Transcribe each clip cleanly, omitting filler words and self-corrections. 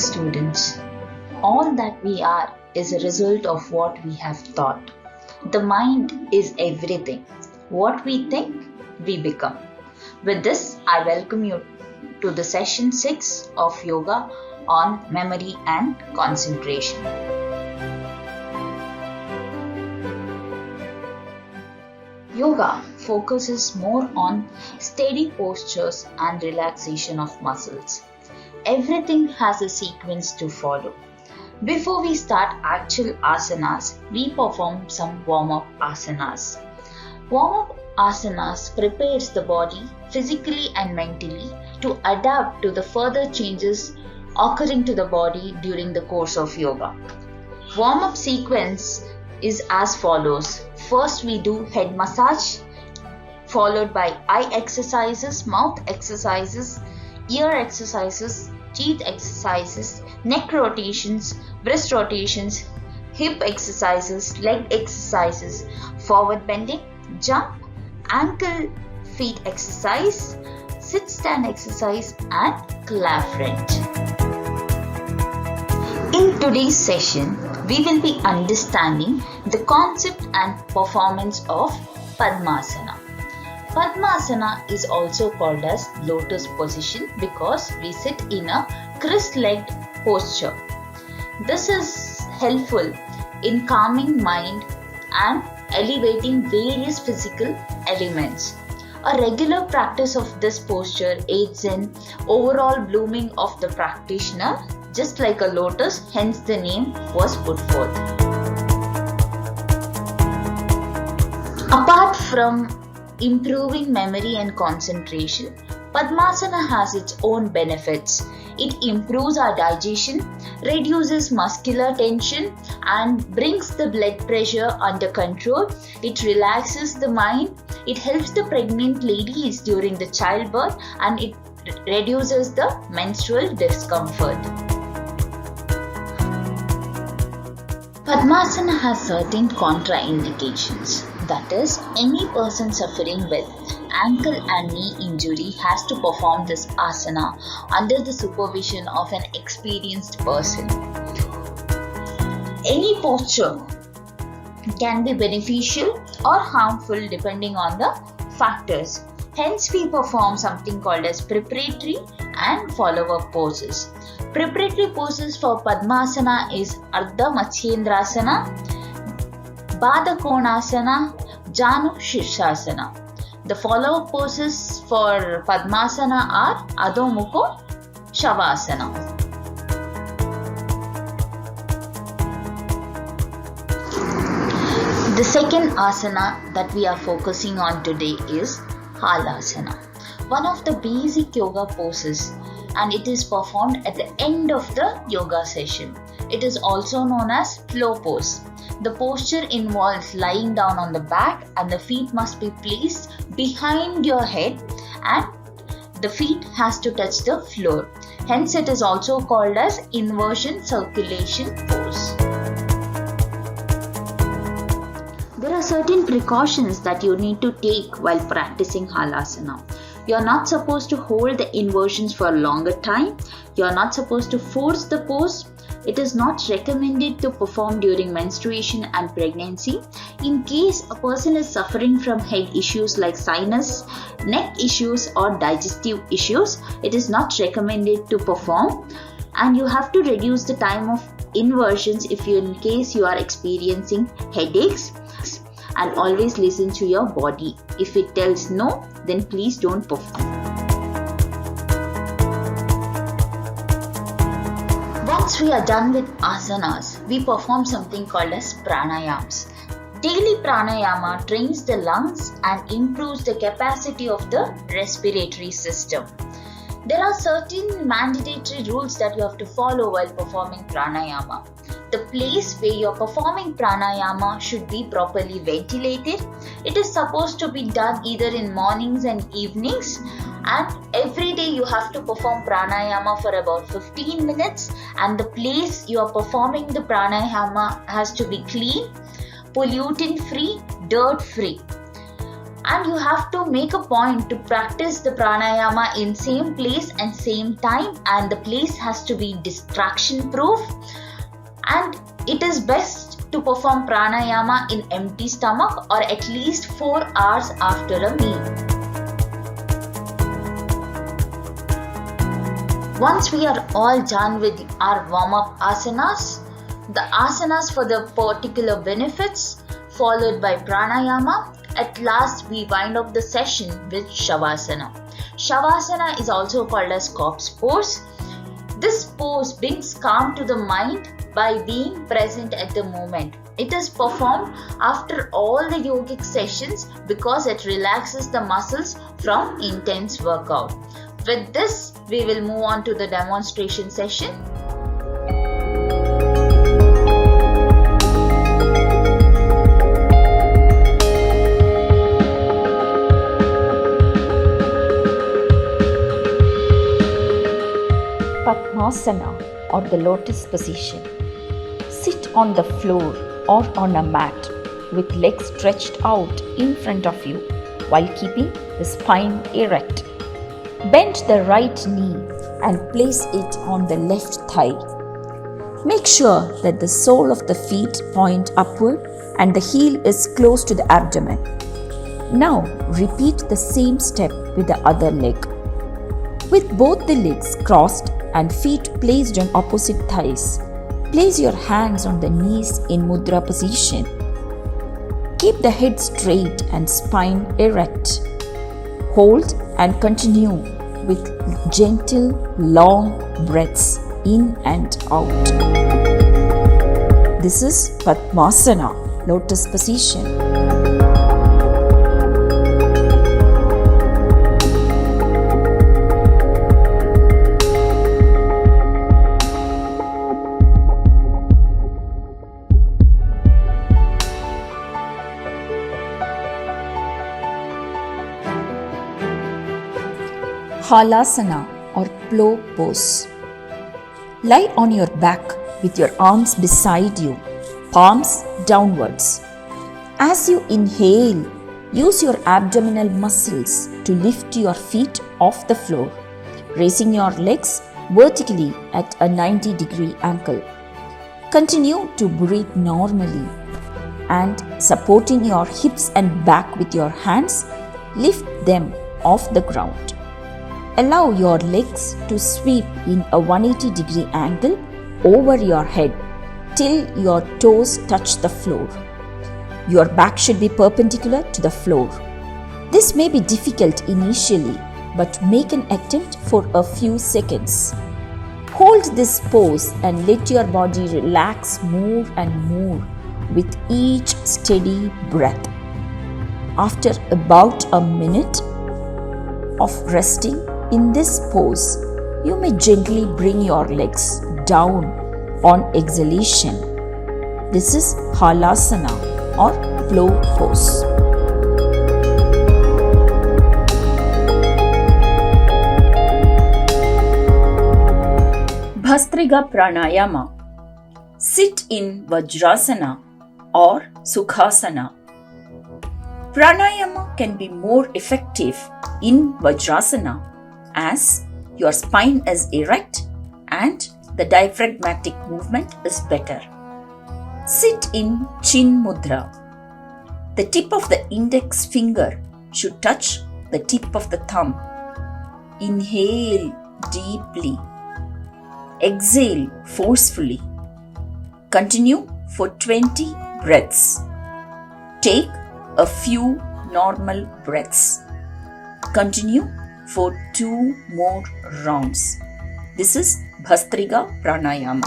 students. All that we are is a result of what we have thought. The mind is everything. What we think, we become. With this, I welcome you to the session 6 of yoga on memory and concentration. Yoga focuses more on steady postures and relaxation of muscles. Everything has a sequence to follow. Before we start actual asanas, we perform some warm-up asanas. Warm-up asanas prepares the body physically and mentally to adapt to the further changes occurring to the body during the course of yoga. Warm-up sequence is as follows. First we do head massage, followed by eye exercises, mouth exercises, ear exercises, teeth exercises, neck rotations, wrist rotations, hip exercises, leg exercises, forward bending, jump, ankle feet exercise, sit stand exercise and clap range. In today's session, we will be understanding the concept and performance of Padmasana. Padmasana is also called as lotus position because we sit in a cross-legged posture. This is helpful in calming mind and elevating various physical elements. A regular practice of this posture aids in overall blooming of the practitioner, just like a lotus, hence the name was put forth. Apart from improving memory and concentration, Padmasana has its own benefits. It improves our digestion, reduces muscular tension and brings the blood pressure under control. It relaxes the mind. It helps the pregnant ladies during the childbirth and it reduces the menstrual discomfort. Padmasana has certain contraindications. That is, any person suffering with ankle and knee injury has to perform this asana under the supervision of an experienced person. Any posture can be beneficial or harmful depending on the factors. Hence, we perform something called as preparatory and follow-up poses. Preparatory poses for Padmasana is Ardha Matsyendrasana, Baddha Konasana, Janu Shirshasana. The follow-up poses for Padmasana are Adho Mukha Shavasana. The second asana that we are focusing on today is Halasana, one of the basic yoga poses, and it is performed at the end of the yoga session. It is also known as flow pose. The posture involves lying down on the back and the feet must be placed behind your head and the feet has to touch the floor. Hence it is also called as inversion circulation pose. There are certain precautions that you need to take while practicing Halasana. You are not supposed to hold the inversions for a longer time. You are not supposed to force the pose. It is not recommended to perform during menstruation and pregnancy. In case a person is suffering from head issues like sinus, neck issues or digestive issues, it is not recommended to perform. And you have to reduce the time of inversions in case you are experiencing headaches. And always listen to your body. If it tells no, then please don't perform. Once we are done with asanas, we perform something called as pranayams. Daily pranayama trains the lungs and improves the capacity of the respiratory system. There are certain mandatory rules that you have to follow while performing pranayama. The place where you are performing pranayama should be properly ventilated. It is supposed to be done either in mornings and evenings, and every day you have to perform pranayama for about 15 minutes, and the place you are performing the pranayama has to be clean, pollutant free, dirt free. And you have to make a point to practice the pranayama in same place and same time, and the place has to be distraction proof, and it is best to perform pranayama in empty stomach or at least 4 hours after a meal. Once we are all done with our warm-up asanas, the asanas for the particular benefits followed by pranayama, at last we wind up the session with Shavasana. Shavasana is also called as corpse pose. This pose brings calm to the mind by being present at the moment. It is performed after all the yogic sessions because it relaxes the muscles from intense workout. With this, we will move on to the demonstration session. Padmasana or the lotus position. Sit on the floor or on a mat with legs stretched out in front of you while keeping the spine erect. Bend the right knee and place it on the left thigh. Make sure that the sole of the feet point upward and the heel is close to the abdomen. Now repeat the same step with the other leg. With both the legs crossed and feet placed on opposite thighs, place your hands on the knees in mudra position. Keep the head straight and spine erect. Hold and continue with gentle, long breaths in and out. This is Padmasana, lotus position. Halasana or plow pose. Lie on your back with your arms beside you, palms downwards. As you inhale, use your abdominal muscles to lift your feet off the floor, raising your legs vertically at a 90-degree angle. Continue to breathe normally and supporting your hips and back with your hands, lift them off the ground. Allow your legs to sweep in a 180-degree angle over your head till your toes touch the floor. Your back should be perpendicular to the floor. This may be difficult initially, but make an attempt for a few seconds. Hold this pose and let your body relax more and more with each steady breath. After about a minute of resting in this pose, you may gently bring your legs down on exhalation. This is Halasana or plow pose. Bhastriga Pranayama. Sit in Vajrasana or Sukhasana. Pranayama can be more effective in Vajrasana as your spine is erect and the diaphragmatic movement is better. Sit in Chin Mudra. The tip of the index finger should touch the tip of the thumb. Inhale deeply. Exhale forcefully. Continue for 20 breaths. Take a few normal breaths. Continue for 2 more rounds. This is Bhastriga Pranayama.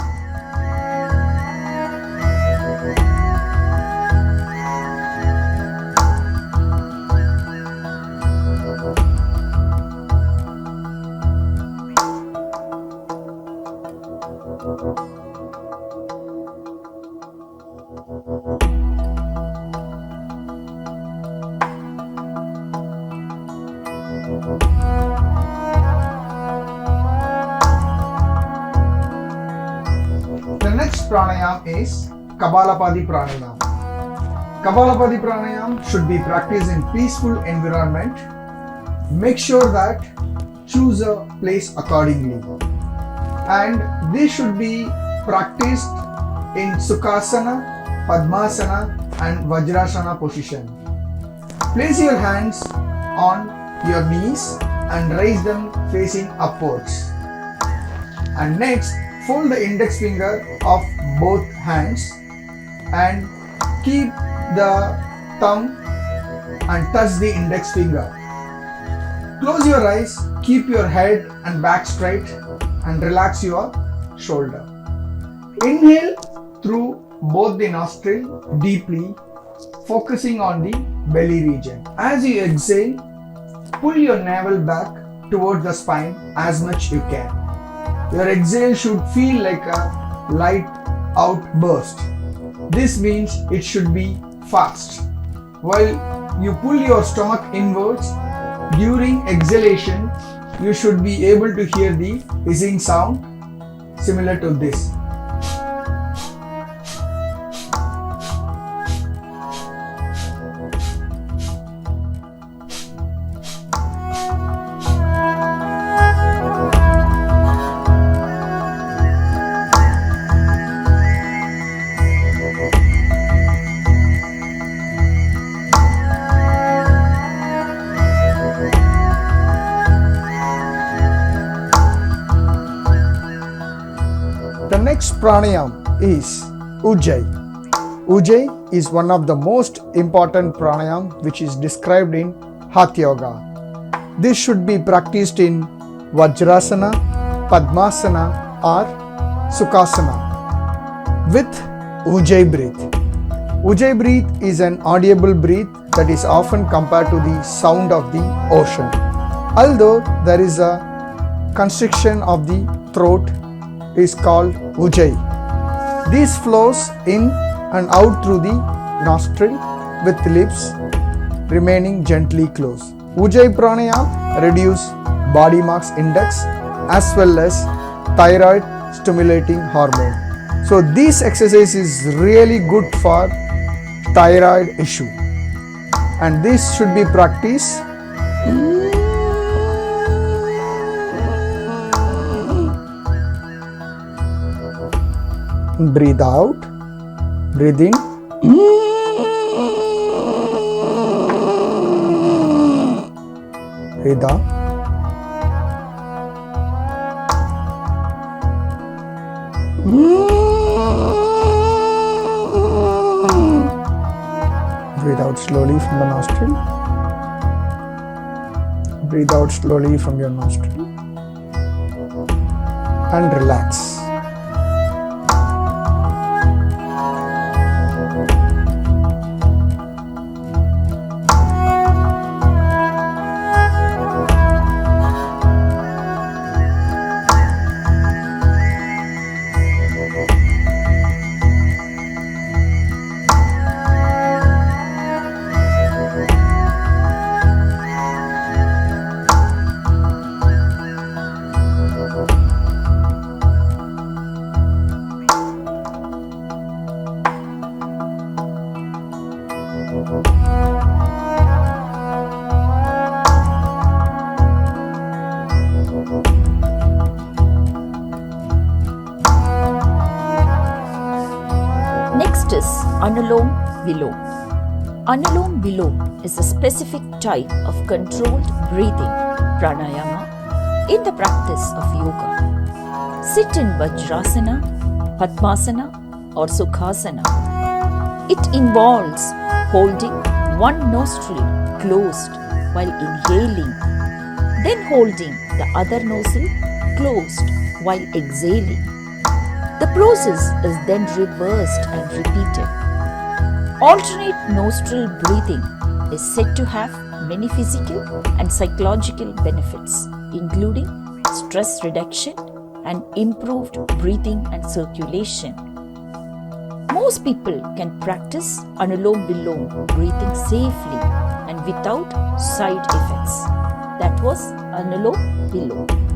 The next pranayam is Kapalabhati pranayam. Kapalabhati pranayam should be practiced in peaceful environment. Make sure that choose a place accordingly. And this should be practiced in Sukhasana, Padmasana and Vajrasana position. Place your hands on your knees and raise them facing upwards. And next, fold the index finger of both hands and keep the thumb and touch the index finger. Close your eyes, keep your head and back straight and relax your shoulder. Inhale through both the nostril deeply, focusing on the belly region. As you exhale, pull your navel back towards the spine as much you can. Your exhale should feel like a light outburst. This means it should be fast. While you pull your stomach inwards, during exhalation, you should be able to hear the hissing sound similar to this. The next pranayam is Ujjayi. Ujjayi is one of the most important pranayam which is described in Hatha Yoga. This should be practiced in Vajrasana, Padmasana or Sukhasana with Ujjayi breath. Ujjayi breath is an audible breath that is often compared to the sound of the ocean. Although there is a constriction of the throat is called Ujjayi. This flows in and out through the nostril with lips remaining gently closed. Ujjayi pranayam reduce body mass index as well as thyroid stimulating hormone. So this exercise is really good for thyroid issue and this should be practiced breathe out, breathe in, breathe out, breathe out slowly from the nostril, breathe out slowly from your nostril and relax. Next is Anulom Vilom. Anulom Vilom is a specific type of controlled breathing pranayama in the practice of yoga. Sit in Vajrasana, Padmasana or Sukhasana. It involves holding one nostril closed while inhaling, then holding the other nostril closed while exhaling. The process is then reversed and repeated. Alternate nostril breathing is said to have many physical and psychological benefits, including stress reduction and improved breathing and circulation. Most people can practice Anulom Vilom breathing safely and without side effects. That was Anulom Vilom.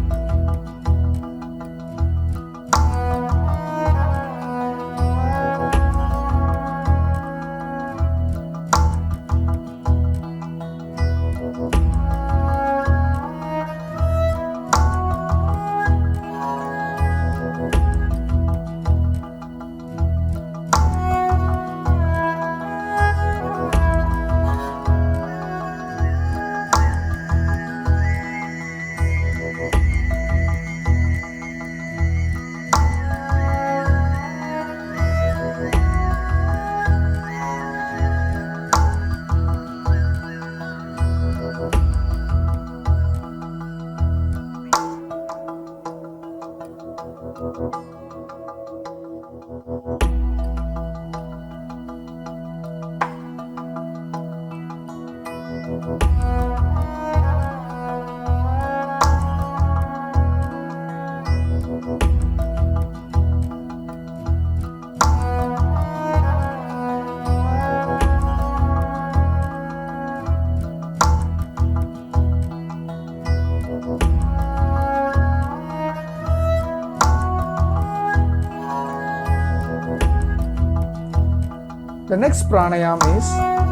The next pranayam is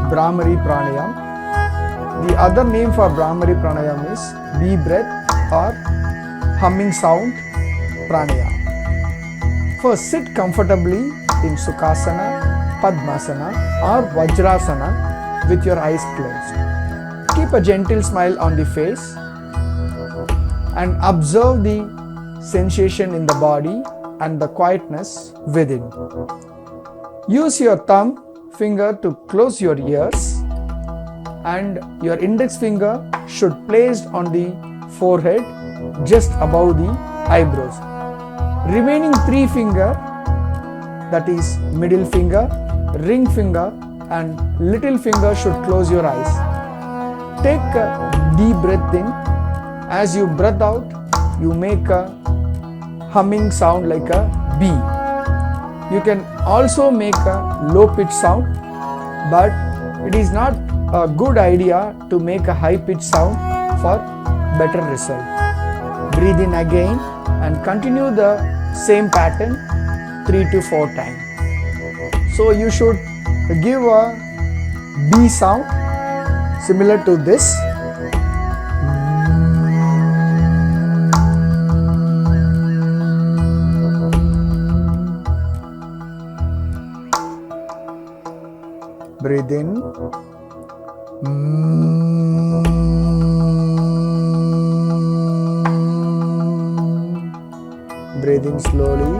Brahmari pranayam. The other name for Brahmari pranayam is bee breath or humming sound pranayam. First, sit comfortably in Sukhasana, Padmasana or Vajrasana with your eyes closed. Keep a gentle smile on the face and observe the sensation in the body and the quietness within. Use your thumb finger to close your ears and your index finger should placed on the forehead just above the eyebrows. Remaining three finger, that is middle finger, ring finger and little finger should close your eyes. Take a deep breath in. As you breath out, you make a humming sound like a bee. You can also make a low pitch sound, but it is not a good idea to make a high pitch sound for better result. Breathe in again and continue the same pattern 3 to 4 times. So you should give a bee sound similar to this. Breathe in. Breathe in slowly.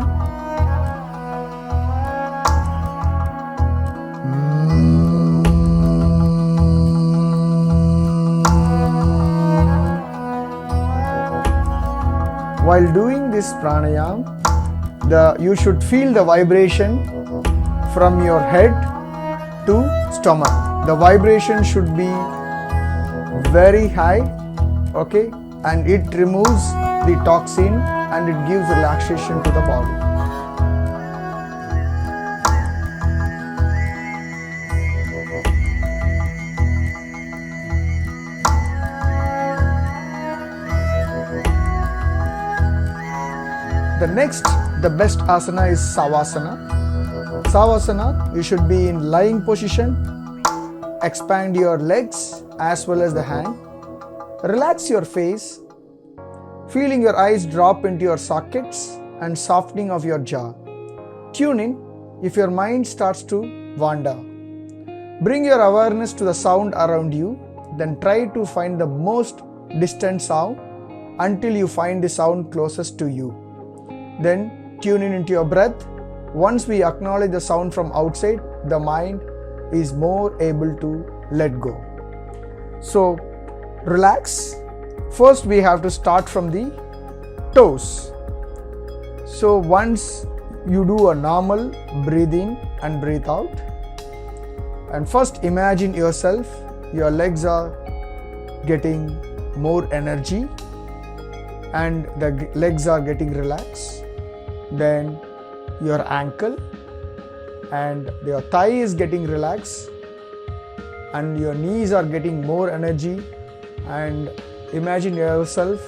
While doing this pranayam, you should feel the vibration from your head to stomach. The vibration should be very high, okay, and it removes the toxin and it gives relaxation to the body. The best asana is Savasana. Savasana, you should be in lying position. Expand your legs as well as the hand. Relax your face, feeling your eyes drop into your sockets and softening of your jaw. Tune in if your mind starts to wander. Bring your awareness to the sound around you, then try to find the most distant sound until you find the sound closest to you. Then tune in into your breath. Once we acknowledge the sound from outside, the mind is more able to let go. So relax. First we have to start from the toes. So once you do a normal breathe in and breathe out, and first imagine yourself, your legs are getting more energy and the legs are getting relaxed. Then your ankle and your thigh is getting relaxed and your knees are getting more energy, and imagine yourself,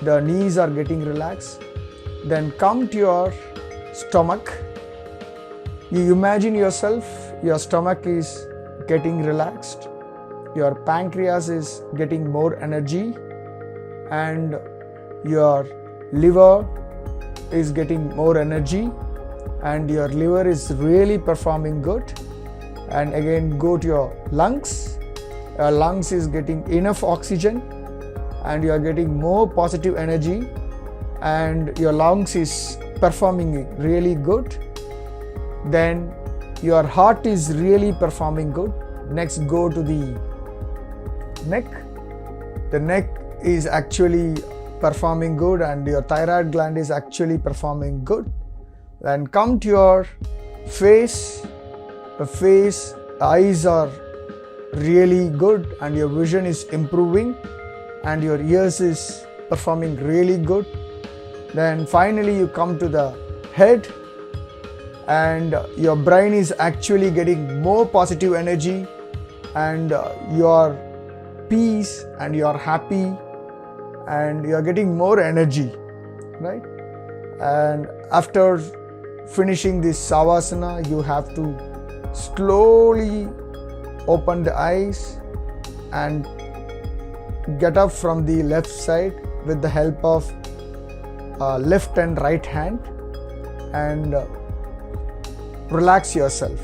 the knees are getting relaxed. Then come to your stomach. You imagine yourself, your stomach is getting relaxed, your pancreas is getting more energy, and your liver is getting more energy, and your liver is really performing good. And again go to your lungs. Your lungs is getting enough oxygen and you are getting more positive energy, and your lungs is performing really good. Then your heart is really performing good. Next go to the neck. The neck is actually performing good and your thyroid gland is actually performing good. Then come to your face. The eyes are really good and your vision is improving and your ears is performing really good. Then finally you come to the head and your brain is actually getting more positive energy and you are peace and you are happy and you are getting more energy, right? And after finishing this Savasana, you have to slowly open the eyes and get up from the left side with the help of left and right hand and relax yourself.